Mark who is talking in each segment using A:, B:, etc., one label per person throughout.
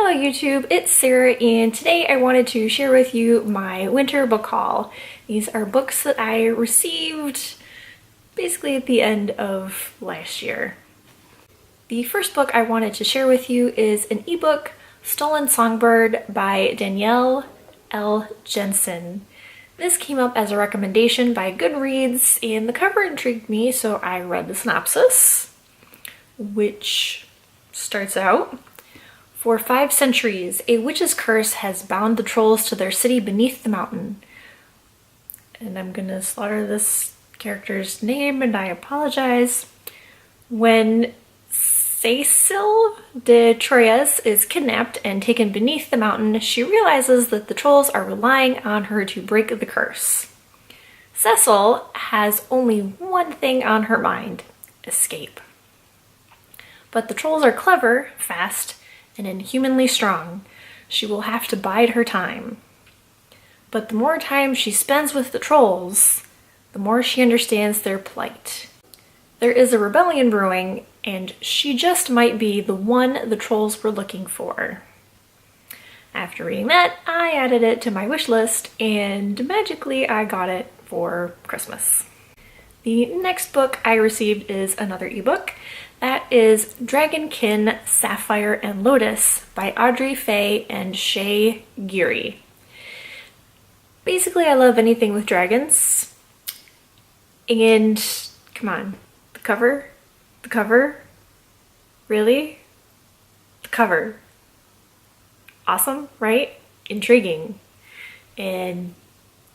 A: Hello YouTube, it's Sarah, and today I wanted to share with you my winter book haul. These are books that I received basically at the end of last year. The first book I wanted to share with you is an ebook, Stolen Songbird by Danielle L. Jensen. This came up as a recommendation by Goodreads, and the cover intrigued me, so I read the synopsis, which starts out: for 5 centuries, a witch's curse has bound the trolls to their city beneath the mountain. And I'm gonna slaughter this character's name, and I apologize. When Cecil de Troyes is kidnapped and taken beneath the mountain, she realizes that the trolls are relying on her to break the curse. Cecil has only one thing on her mind: escape. But the trolls are clever, fast, and inhumanly strong. She will have to bide her time. But the more time she spends with the trolls, the more she understands their plight. There is a rebellion brewing, and she just might be the one the trolls were looking for. After reading that, I added it to my wish list, and magically I got it for Christmas. The next book I received is another ebook. That is Dragonkin, Sapphire and Lotus by Audrey Faye and Shay Geary. Basically, I love anything with dragons. And come on, the cover, really? The cover. Awesome, right? Intriguing. And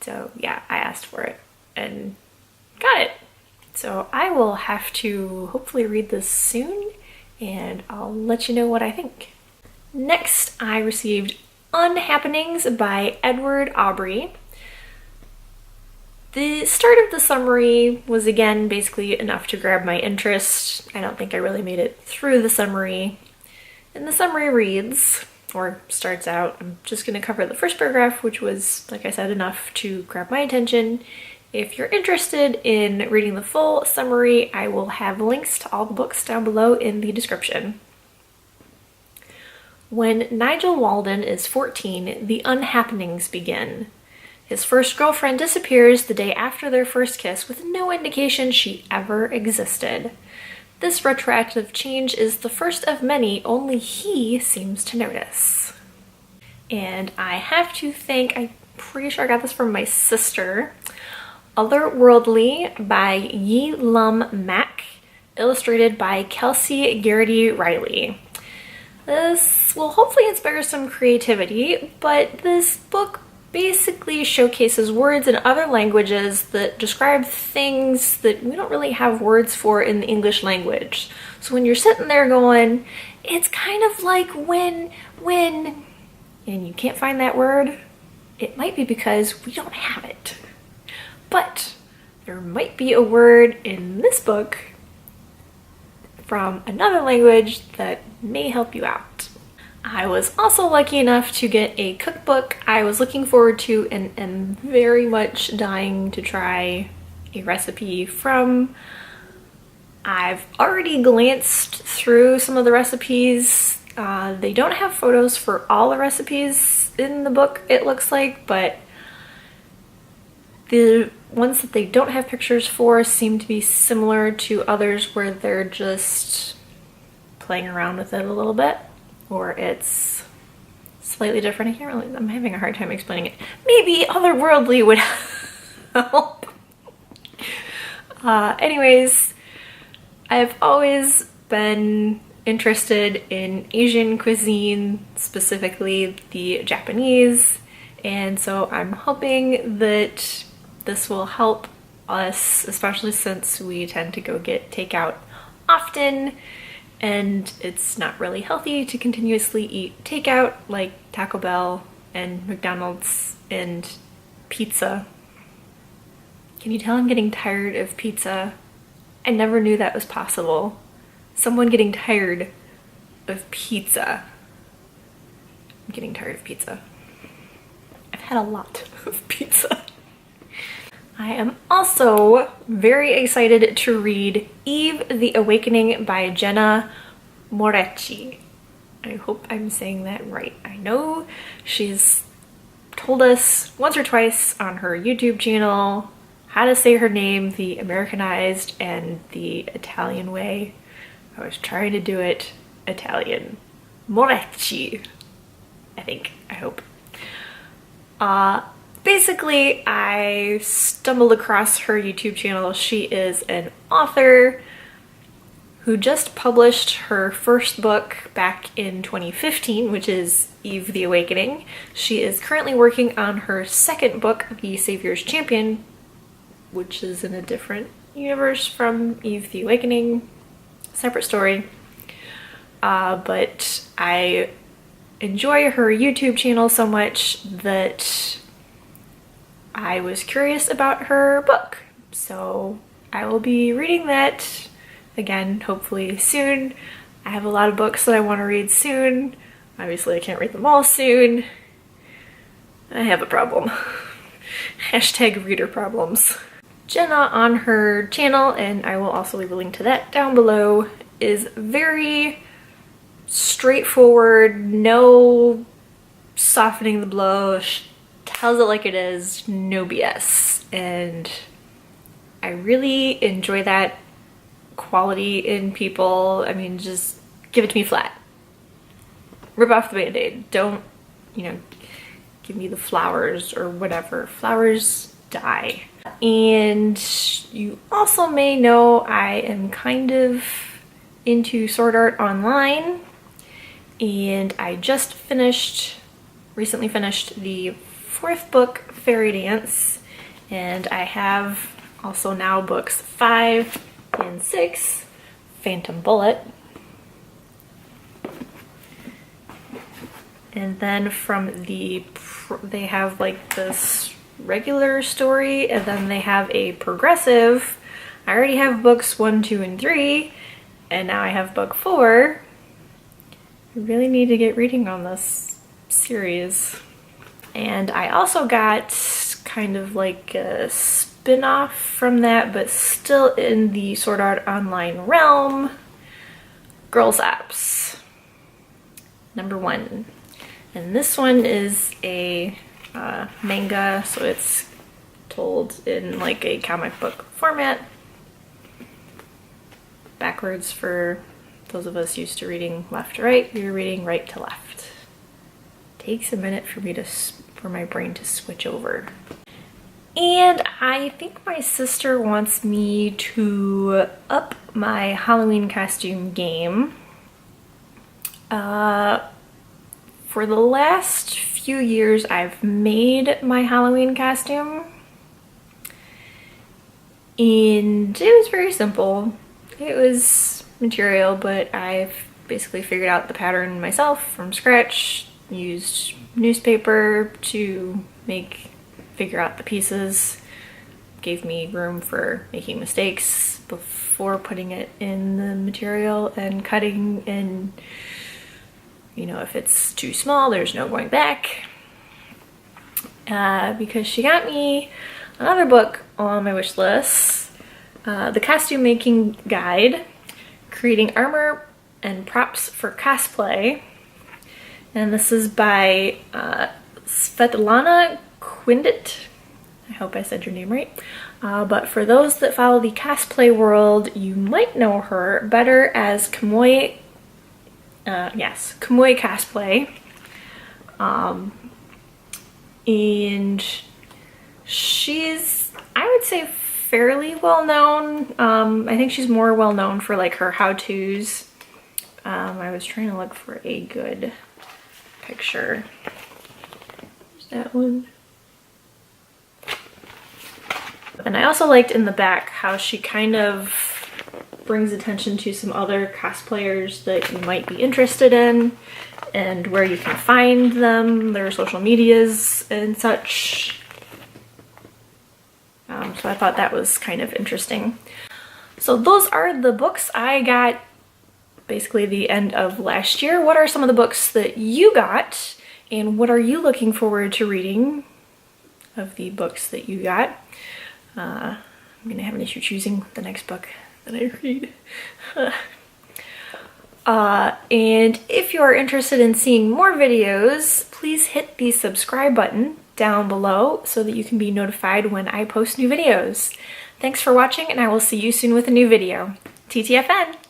A: so yeah, I asked for it and got it. So I will have to hopefully read this soon, and I'll let you know what I think. Next, I received Unhappenings by Edward Aubrey. The start of the summary was again basically enough to grab my interest. I don't think I really made it through the summary. And the summary reads, or starts out, I'm just going to cover the first paragraph, which was, like I said, enough to grab my attention. If you're interested in reading the full summary, I will have links to all the books down below in the description. When Nigel Walden is 14, the unhappenings begin. His first girlfriend disappears the day after their first kiss with no indication she ever existed. This retroactive change is the first of many only he seems to notice. And I have to think, I'm pretty sure I got this from my sister. Otherworldly by Yi Lum Mack, illustrated by Kelsey Garrity Riley. This will hopefully inspire some creativity, but this book basically showcases words in other languages that describe things that we don't really have words for in the English language. So when you're sitting there going, it's kind of like when, and you can't find that word, it might be because we don't have it. But there might be a word in this book from another language that may help you out. I was also lucky enough to get a cookbook I was looking forward to and am very much dying to try a recipe from. I've already glanced through some of the recipes. They don't have photos for all the recipes in the book, it looks like, but the ones that they don't have pictures for seem to be similar to others where they're just playing around with it a little bit, or it's slightly different. I can't really, I'm having a hard time explaining it. Maybe Otherworldly would help. Anyways, I've always been interested in Asian cuisine, specifically the Japanese, and so I'm hoping that this will help us, especially since we tend to go get takeout often, and it's not really healthy to continuously eat takeout like Taco Bell and McDonald's and pizza. Can you tell I'm getting tired of pizza? I never knew that was possible. Someone getting tired of pizza. I'm getting tired of pizza. I've had a lot of pizza. I am also very excited to read Eve the Awakening by Jenna Moretti. I hope I'm saying that right. I know she's told us once or twice on her YouTube channel how to say her name the Americanized and the Italian way. I was trying to do it Italian. Moretti, I think, I hope. Basically, I stumbled across her YouTube channel. She is an author who just published her first book back in 2015, which is Eve the Awakening. She is currently working on her second book, The Savior's Champion, which is in a different universe from Eve the Awakening. Separate story. But I enjoy her YouTube channel so much that I was curious about her book. So I will be reading that again, hopefully soon. I have a lot of books that I want to read soon. Obviously, I can't read them all soon. I have a problem. Hashtag reader problems. Jenna on her channel, and I will also leave a link to that down below, is very straightforward, no softening the blow, tells it like it is, no BS. And I really enjoy that quality in people. I mean, just give it to me flat. Rip off the band-aid. Don't, you know, give me the flowers or whatever. Flowers die. And you also may know I am kind of into Sword Art Online, and I just recently finished the 4th book, Fairy Dance, and I have also now books 5 and 6, Phantom Bullet. And then from they have like this regular story, and then they have a progressive. I already have books 1, 2, and 3, and now I have book 4. I really need to get reading on this series. And I also got kind of like a spin-off from that, but still in the Sword Art Online realm, Girls Apps, #1. And this one is a manga, so it's told in like a comic book format. Backwards for those of us used to reading left to right, we're reading right to left. Takes a minute for my brain to switch over. And I think my sister wants me to up my Halloween costume game. For the last few years, I've made my Halloween costume, and it was very simple. It was material, but I've basically figured out the pattern myself from scratch, used newspaper to figure out the pieces, gave me room for making mistakes before putting it in the material and cutting, and you know, if it's too small, there's no going back. Because she got me another book on my wish list, The Costume Making Guide, Creating Armor and Props for Cosplay. And this is by Svetlana Quindit. I hope I said your name right. But for those that follow the cosplay world, you might know her better as Kamui. Yes, Kamui Cosplay. And she's, I would say, fairly well known. I think she's more well known for like her how-tos. I was trying to look for a good picture. There's that one. And I also liked in the back how she kind of brings attention to some other cosplayers that you might be interested in and where you can find them, their social medias and such. So I thought that was kind of interesting. So those are the books I got basically the end of last year. What are some of the books that you got, and what are you looking forward to reading of the books that you got? I'm gonna have an issue choosing the next book that I read. And if you're interested in seeing more videos, please hit the subscribe button down below so that you can be notified when I post new videos. Thanks for watching, and I will see you soon with a new video. TTFN!